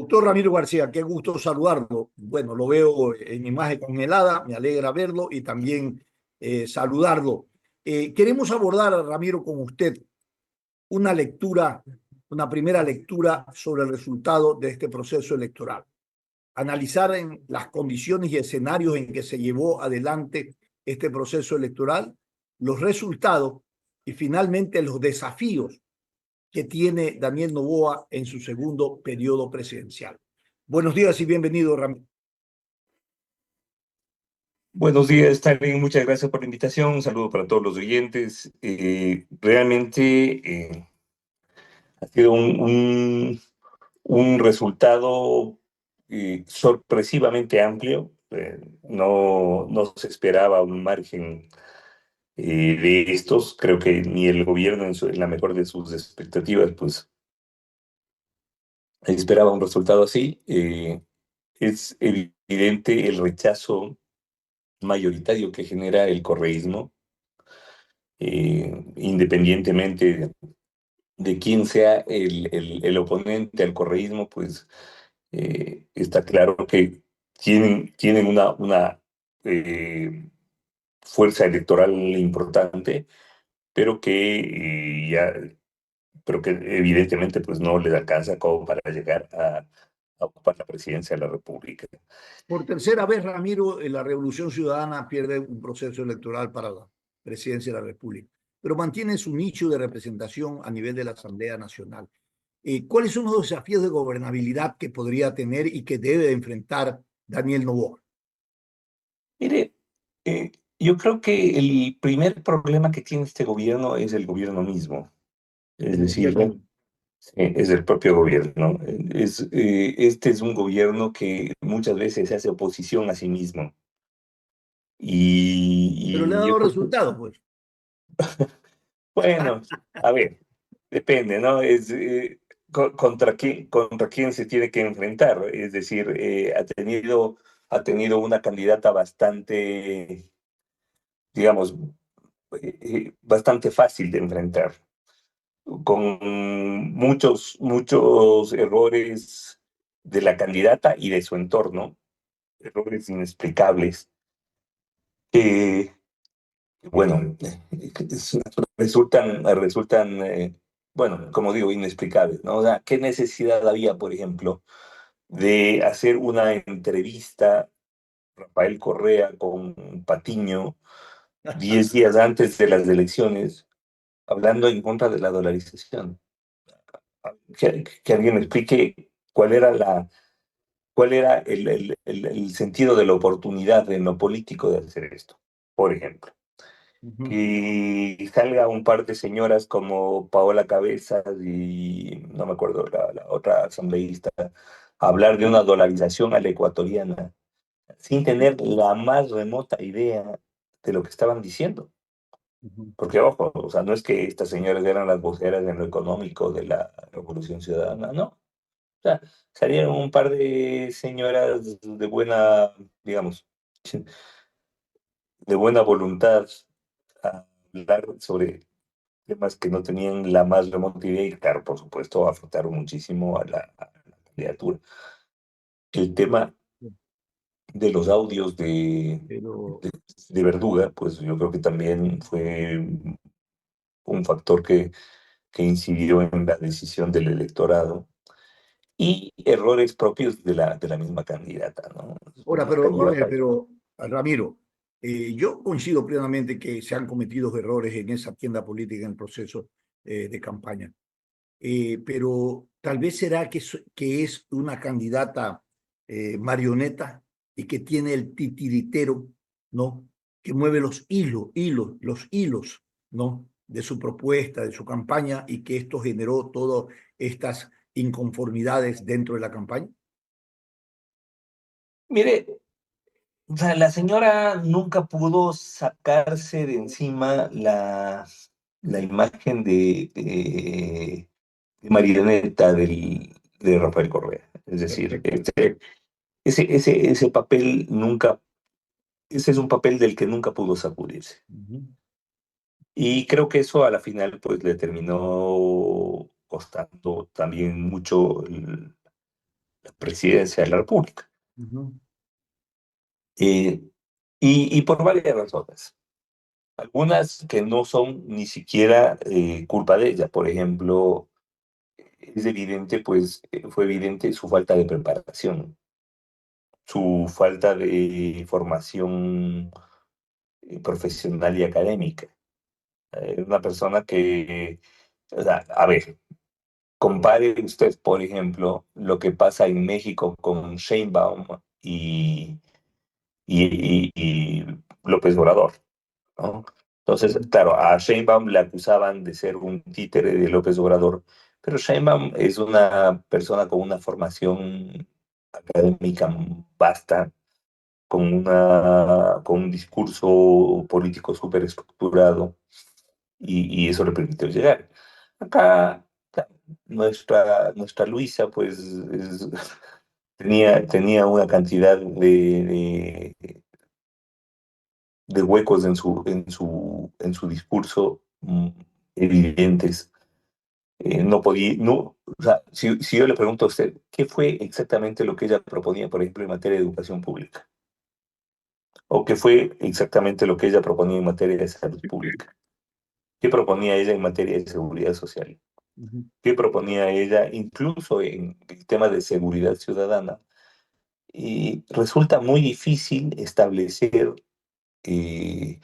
Doctor Ramiro García, qué gusto saludarlo. Bueno, lo veo en imagen congelada, me alegra verlo y también saludarlo. Queremos abordar, Ramiro, con usted una lectura, una primera lectura sobre el resultado de este proceso electoral. Analizar en las condiciones y escenarios en que se llevó adelante este proceso electoral, los resultados y finalmente los desafíos que tiene Daniel Noboa en su segundo periodo presidencial. Buenos días y bienvenido, Ramiro. Buenos días, Tarek. Muchas gracias por la invitación. Un saludo para todos los oyentes. Realmente ha sido un resultado sorpresivamente amplio. No se esperaba un margen de estos. Creo que ni el gobierno en la mejor de sus expectativas, pues esperaba un resultado así. Es evidente el rechazo mayoritario que genera el correísmo, independientemente de quién sea el oponente al correísmo, pues está claro que tienen una fuerza electoral importante, pero pero que evidentemente pues no les alcanza como para llegar a ocupar la presidencia de la República. Por tercera vez, Ramiro, la Revolución Ciudadana pierde un proceso electoral para la presidencia de la República, pero mantiene su nicho de representación a nivel de la Asamblea Nacional. ¿Cuáles son los desafíos de gobernabilidad que podría tener y que debe enfrentar Daniel Noboa? Mire, yo creo que el primer problema que tiene este gobierno es el gobierno mismo. Es El decir, gobierno. es el propio gobierno. Este es un gobierno que muchas veces se hace oposición a sí mismo. Pero le ha Y yo dado creo que, resultados, pues. bueno, a ver, depende, ¿no? Contra quién se tiene que enfrentar. Es decir, ha tenido una candidata bastante, digamos, bastante fácil de enfrentar, con muchos errores de la candidata y de su entorno, errores inexplicables, que, bueno, bueno, como digo, inexplicables, ¿no? O sea, ¿qué necesidad había, por ejemplo, de hacer una entrevista, Rafael Correa con Patiño, 10 días antes de las elecciones, hablando en contra de la dolarización? Que alguien me explique cuál era el sentido de la oportunidad en lo político de hacer esto, por ejemplo. Ujú. Que salga un par de señoras como Paola Cabezas y no me acuerdo la otra asambleísta, a hablar de una dolarización a la ecuatoriana, sin tener la más remota idea de lo que estaban diciendo. Ujú. Porque, ojo, o sea, no es que estas señoras eran las voceras en lo económico de la Revolución Ciudadana, no. O sea, salieron un par de señoras de buena, digamos, de buena voluntad a hablar sobre temas que no tenían la más remota idea y, claro, por supuesto, afectaron muchísimo a la candidatura. El tema de los audios Pero, de Verduga, pues yo creo que también fue un factor que incidió en la decisión del electorado y errores propios de la misma candidata, ¿no? ahora, La pero, a ver, candidata. pero, Ramiro, yo coincido plenamente que se han cometido errores en esa tienda política en el proceso de campaña. Pero tal vez será que es una candidata marioneta y que tiene el titiritero, ¿no? Que mueve los hilos, ¿no? De su propuesta, de su campaña y que esto generó todas estas inconformidades dentro de la campaña. Mire, o sea, la señora nunca pudo sacarse de encima la imagen de marioneta de Rafael Correa. Es decir, Perfecto. ese papel nunca, ese es un papel del que nunca pudo sacudirse. Ujú. Y creo que eso a la final pues le terminó costando también mucho la presidencia de la República. Ujú. Eh, y por varias razones. Algunas que no son ni siquiera culpa de ella. Por ejemplo, es evidente, pues fue evidente su falta de preparación, su falta de formación profesional y académica. Una persona que, o sea, a ver, compare usted, por ejemplo, lo que pasa en México con Sheinbaum y López Obrador, ¿no? Entonces, claro, a Sheinbaum le acusaban de ser un títere de López Obrador, pero Sheinbaum es una persona con una formación académica vasta, con un discurso político súper estructurado, y eso le permitió llegar. Acá, nuestra Luisa, pues, tenía una cantidad de huecos en su discurso evidentes. No podía, no, o sea, si yo le pregunto a usted, ¿qué fue exactamente lo que ella proponía, por ejemplo, en materia de educación pública? ¿O qué fue exactamente lo que ella proponía en materia de salud pública? ¿Qué proponía ella en materia de seguridad social? Ujú. ¿Qué proponía ella incluso en el tema de seguridad ciudadana? Y resulta muy difícil establecer, eh,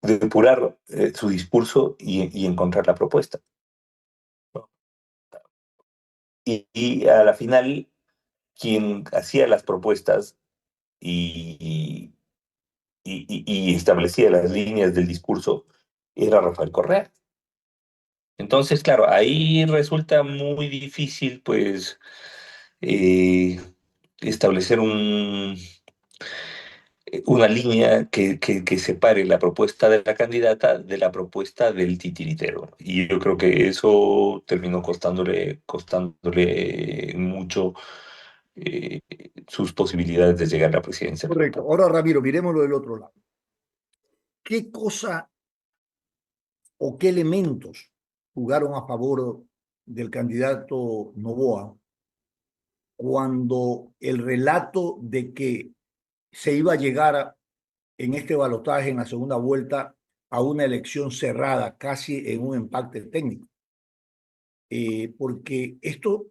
depurar su discurso y encontrar la propuesta. Y a la final, quien hacía las propuestas y, y establecía las líneas del discurso era Rafael Correa. Entonces, claro, ahí resulta muy difícil, pues, eh, establecer una línea que separe la propuesta de la candidata de la propuesta del titiritero. Y yo creo que eso terminó costándole mucho eh, sus posibilidades de llegar a la presidencia de la Correcto. República. Ahora, Ramiro, miremoslo del otro lado. ¿Qué cosa o qué elementos jugaron a favor del candidato Noboa cuando el relato de que se iba a llegar en este balotaje en la segunda vuelta a una elección cerrada, casi en un empate técnico? Porque esto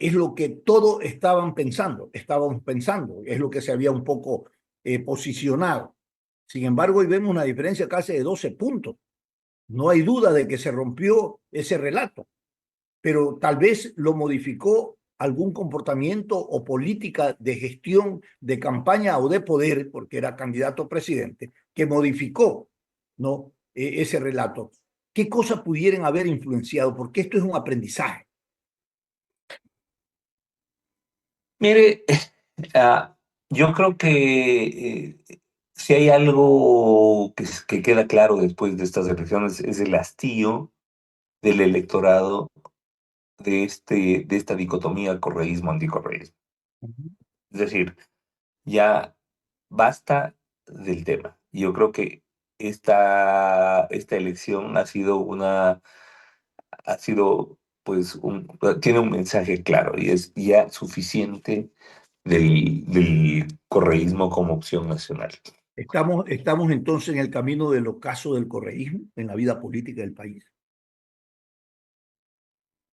es lo que todos estábamos pensando, es lo que se había un poco posicionado. Sin embargo, hoy vemos una diferencia casi de 12 puntos. No hay duda de que se rompió ese relato, pero tal vez lo modificó algún comportamiento o política de gestión de campaña o de poder, porque era candidato a presidente, que modificó, ¿no? Ese relato. ¿Qué cosas pudieran haber influenciado? Porque esto es un aprendizaje. Mire, ah, yo creo que si hay algo que queda claro después de estas elecciones es el hastío del electorado de esta dicotomía correísmo-anticorreísmo. Es decir, ya basta del tema. Yo creo que esta elección ha sido, pues, tiene un mensaje claro y es ya suficiente del correísmo como opción nacional. Estamos entonces en el camino del ocaso del correísmo en la vida política del país.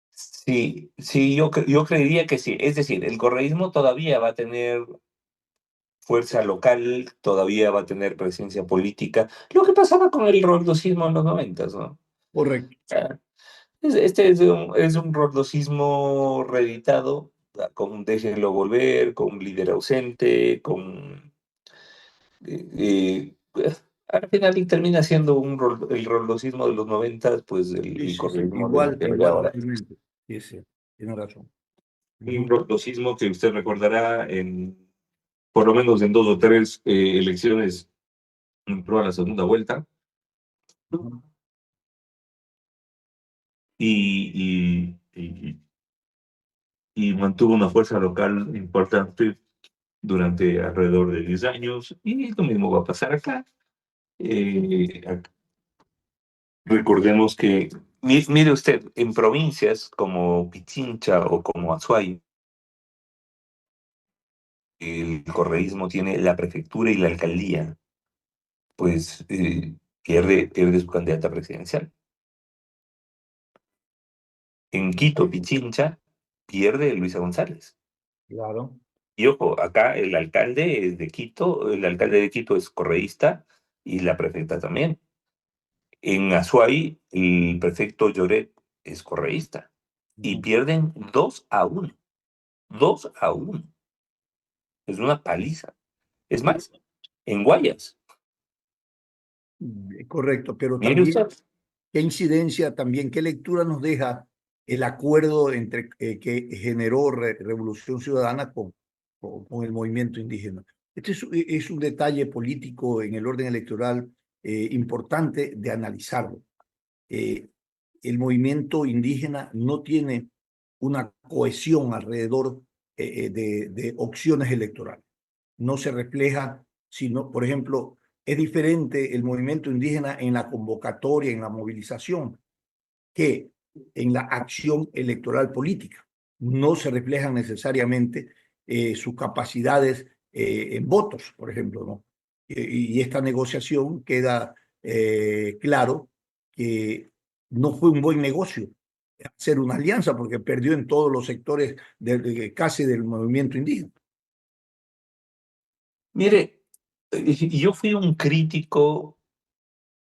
Sí, sí, yo creería que sí. Es decir, el correísmo todavía va a tener fuerza local, todavía va a tener presencia política. Lo que pasaba con el roldosismo en los noventas, ¿no? Correcto. Ah, Este es un roldosismo reeditado, con un déjenlo volver, con un líder ausente, al final termina siendo el roldosismo de los noventas, pues Sí, el sí, sí. correísmo de Igual, ahora. totalmente. Sí, sí. Tiene razón. Un Ujú. roldosismo que usted recordará por lo menos en dos o tres elecciones entró a la segunda vuelta, ¿no? Ujú. Y mantuvo una fuerza local importante durante alrededor de 10 años, y lo mismo va a pasar acá. Recordemos que, mire usted, en provincias como Pichincha o como Azuay, el correísmo tiene la prefectura y la alcaldía, pues pierde su candidata presidencial. En Quito, Pichincha, pierde Luisa González. Claro. Y ojo, acá el alcalde es de Quito, el alcalde de Quito es correísta y la prefecta también. En Azuay, el prefecto Lloret es correísta y Ujú. pierden 2-1. 2-1. Es una paliza. Es más, en Guayas, Correcto, pero mire también, usted, ¿qué incidencia también, qué lectura nos deja el acuerdo entre, que generó Revolución Ciudadana con el movimiento indígena? Este es un detalle político en el orden electoral importante de analizarlo. eh, el movimiento indígena no tiene una cohesión alrededor de opciones electorales. No se refleja, sino, por ejemplo, es diferente el movimiento indígena en la convocatoria, en la movilización, que en la acción electoral política. No se reflejan necesariamente sus capacidades en votos, por ejemplo, ¿no? Y esta negociación queda claro que no fue un buen negocio hacer una alianza porque perdió en todos los sectores casi del movimiento indígena. mire, yo fui un crítico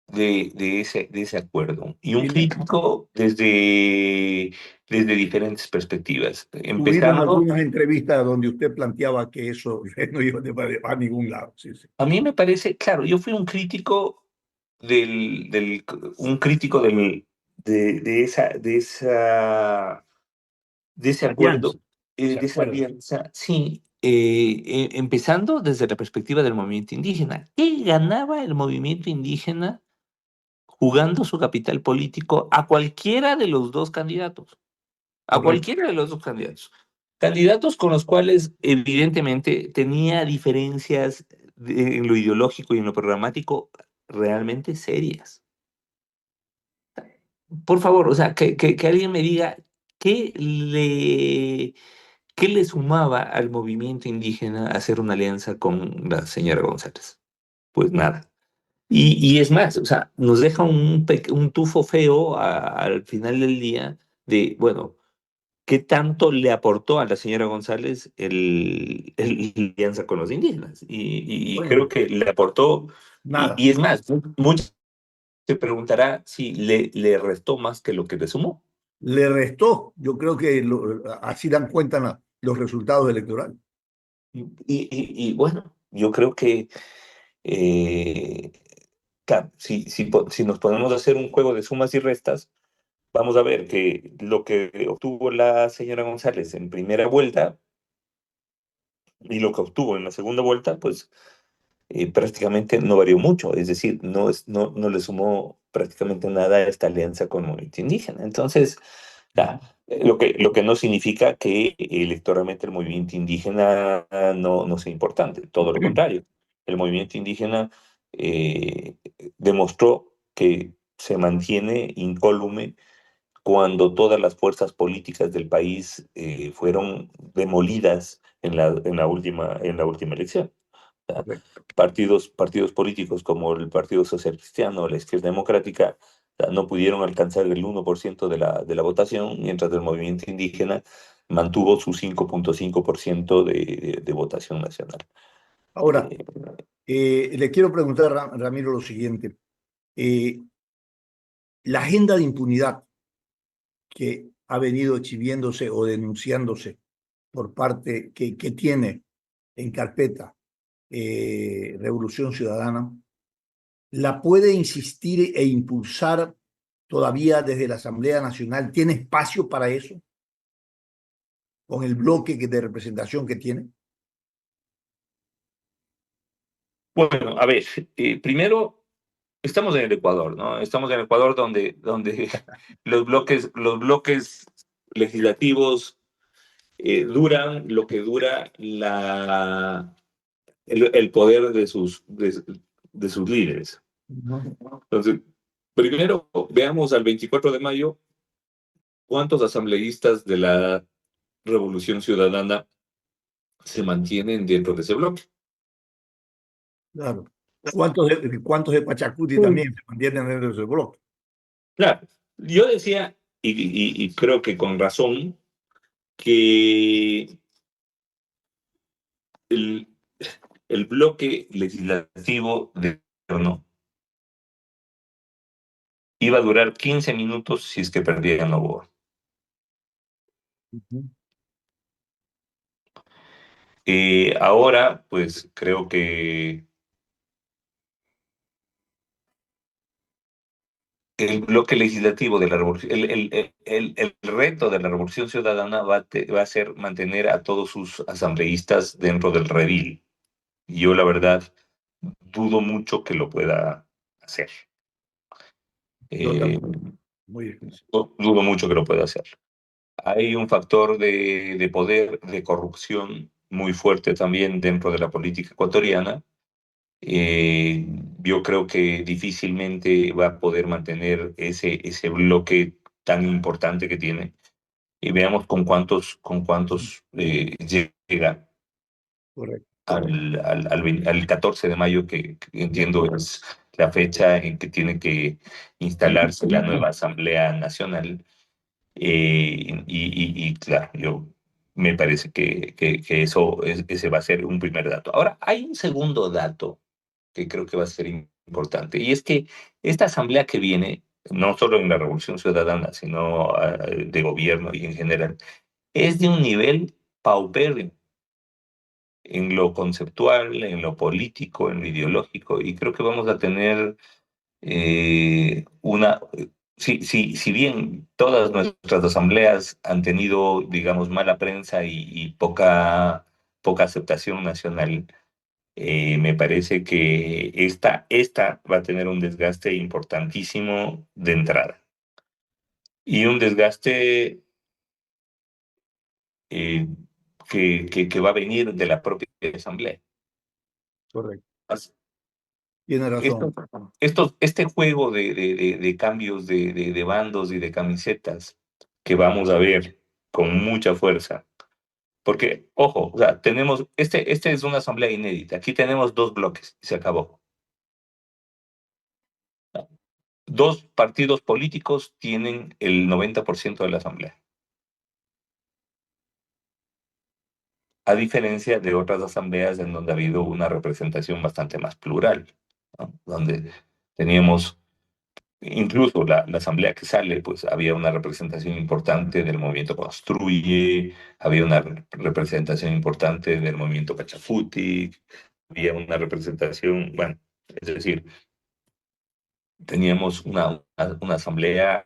de ese acuerdo y un Sí. crítico desde diferentes perspectivas, Hubieron empezando. algunas entrevistas donde usted planteaba que eso no iba a ningún lado. Sí, sí. A mí me parece, claro, yo fui un crítico un crítico de ese Alianza, acuerdo, ¿se de esa acuerda? alianza, sí, empezando desde la perspectiva del movimiento indígena. ¿Qué ganaba el movimiento indígena jugando su capital político a cualquiera de los dos candidatos? A Correcto. cualquiera de los dos candidatos. Candidatos con los cuales evidentemente tenía diferencias en lo ideológico y en lo programático realmente serias. Por favor, o sea, que alguien me diga qué le, qué le sumaba al movimiento indígena hacer una alianza con la señora González. Pues nada. Y es más, o sea, nos deja un tufo feo al final del día de, bueno, ¿qué tanto le aportó a la señora González la alianza con los indígenas? Y creo Bueno, que le aportó, nada. y es más, muchos se preguntará si le restó más que lo que le sumó. Le restó. Yo creo que así dan cuenta los resultados electorales. Y bueno, yo creo que, eh, claro, si nos ponemos a hacer un juego de sumas y restas, vamos a ver que lo que obtuvo la señora González en primera vuelta y lo que obtuvo en la segunda vuelta, pues prácticamente no varió mucho, es decir, no le sumó prácticamente nada a esta alianza con el movimiento indígena. Entonces, Ujú. ya, lo que no significa que electoralmente el movimiento indígena no sea importante, todo lo contrario. El movimiento indígena eh, demostró que se mantiene incólume cuando todas las fuerzas políticas del país fueron demolidas en la última elección. ¿Ya? Correcto. Partidos políticos como el Partido Social Cristiano o la Izquierda Democrática, ¿ya? No pudieron alcanzar el 1% de la votación, mientras el movimiento indígena mantuvo su 5.5% de votación nacional. Ahora, Eh, le quiero preguntar, Ramiro, lo siguiente. Eh, la agenda de impunidad que ha venido exhibiéndose o denunciándose por parte que tiene en carpeta Revolución Ciudadana, ¿la puede insistir e impulsar todavía desde la Asamblea Nacional? ¿Tiene espacio para eso con el bloque de representación que tiene? bueno, a ver, primero estamos en el Ecuador, ¿no? Estamos en el Ecuador donde los bloques legislativos duran lo que dura el poder de sus líderes. No. Entonces, primero veamos al 24 de mayo cuántos asambleístas de la Revolución Ciudadana se mantienen dentro de ese bloque. Claro. Cuántos de Pachacuti Mm. también se mantienen dentro de ese bloque? Claro, yo decía, y creo que con razón, que el, el bloque legislativo de gobierno iba a durar 15 minutos si es que perdían Novoa. Ujú. Ahora, pues creo que el bloque legislativo de la revolución, el reto de la Revolución Ciudadana va a ser mantener a todos sus asambleístas dentro del redil. Y yo, la verdad, dudo mucho que lo pueda hacer. Yo Eh, también. Muy difícil. dudo mucho que lo pueda hacer. Hay un factor de poder, de corrupción muy fuerte también dentro de la política ecuatoriana. Eh, yo creo que difícilmente va a poder mantener ese bloque tan importante que tiene. Y veamos con cuántos llega Correcto. al 14 de mayo, que entiendo es la fecha en que tiene que instalarse la nueva Asamblea Nacional. Claro, yo me parece que ese va a ser un primer dato. Ahora, hay un segundo dato que creo que va a ser importante, y es que esta asamblea que viene, no solo en la Revolución Ciudadana, sino de gobierno y en general, es de un nivel paupérrimo en lo conceptual, en lo político, en lo ideológico, y creo que vamos a tener una... si bien todas nuestras asambleas han tenido, digamos, mala prensa y poca aceptación nacional, me parece que esta va a tener un desgaste importantísimo de entrada. Y un desgaste eh, que va a venir de la propia asamblea. Correcto. As- Tiene razón. Esto, este juego de cambios de bandos y de camisetas que vamos a ver con mucha fuerza. Porque, ojo, o sea, este es una asamblea inédita. Aquí tenemos dos bloques y se acabó. Dos partidos políticos tienen el 90% de la asamblea, a diferencia de otras asambleas en donde ha habido una representación bastante más plural, ¿no? Donde teníamos, incluso la asamblea que sale, pues había una representación importante del movimiento Construye, había una representación importante del movimiento Pachacuti, había una representación, bueno, es decir, teníamos una asamblea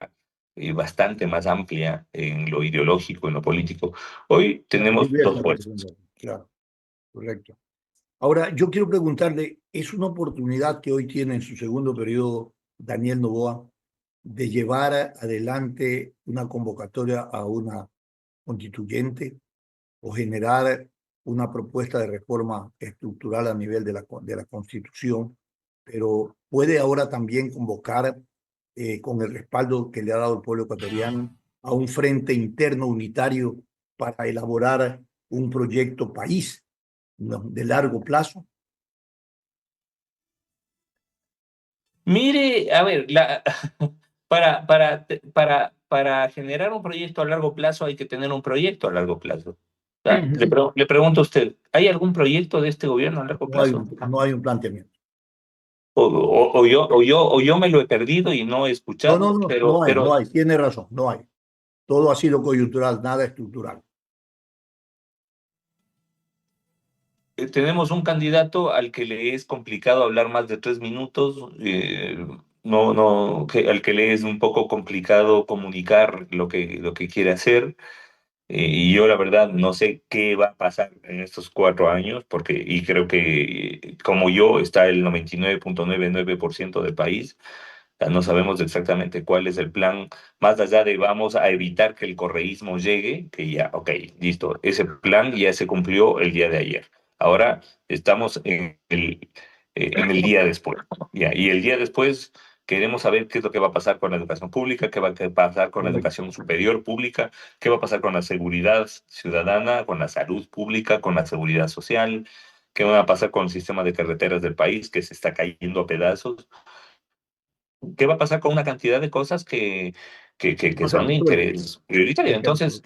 bastante más amplia en lo ideológico, en lo político. Hoy Más tenemos dos diversa fuerzas. representación. Claro, correcto. Ahora, yo quiero preguntarle, ¿es una oportunidad que hoy tiene en su segundo periodo Daniel Noboa de llevar adelante una convocatoria a una constituyente o generar una propuesta de reforma estructural a nivel de la Constitución, pero puede ahora también convocar, con el respaldo que le ha dado el pueblo ecuatoriano, a un frente interno unitario para elaborar un proyecto país, ¿no?, de largo plazo? Mire, a ver, para generar un proyecto a largo plazo hay que tener un proyecto a largo plazo. O sea, le pregunto a usted, ¿hay algún proyecto de este gobierno a largo plazo? No hay un planteamiento. O yo me lo he perdido y no he No, no, escuchado, no, no pero hay, tiene razón, no hay. Todo ha sido coyuntural, nada estructural. tenemos un candidato al que le es complicado hablar más de 3 minutos, no, al que le es un poco complicado comunicar lo que quiere hacer. Y yo la verdad no sé qué va a pasar en estos 4 años, y creo que como yo está el 99.99% del país. O sea, no sabemos exactamente cuál es el plan, más allá de vamos a evitar que el correísmo llegue, que ya, ok, listo, ese plan ya se cumplió el día de ayer. Ahora estamos en el día después, ya, y el día después, Queremos saber qué es lo que va a pasar con la educación pública, qué va a pasar con la Correcto. educación superior pública, qué va a pasar con la seguridad ciudadana, con la salud pública, con la seguridad social, qué va a pasar con el sistema de carreteras del país que se está cayendo a pedazos, qué va a pasar con una cantidad de cosas que Pasa son de factura. interés prioritario. Hay que Entonces,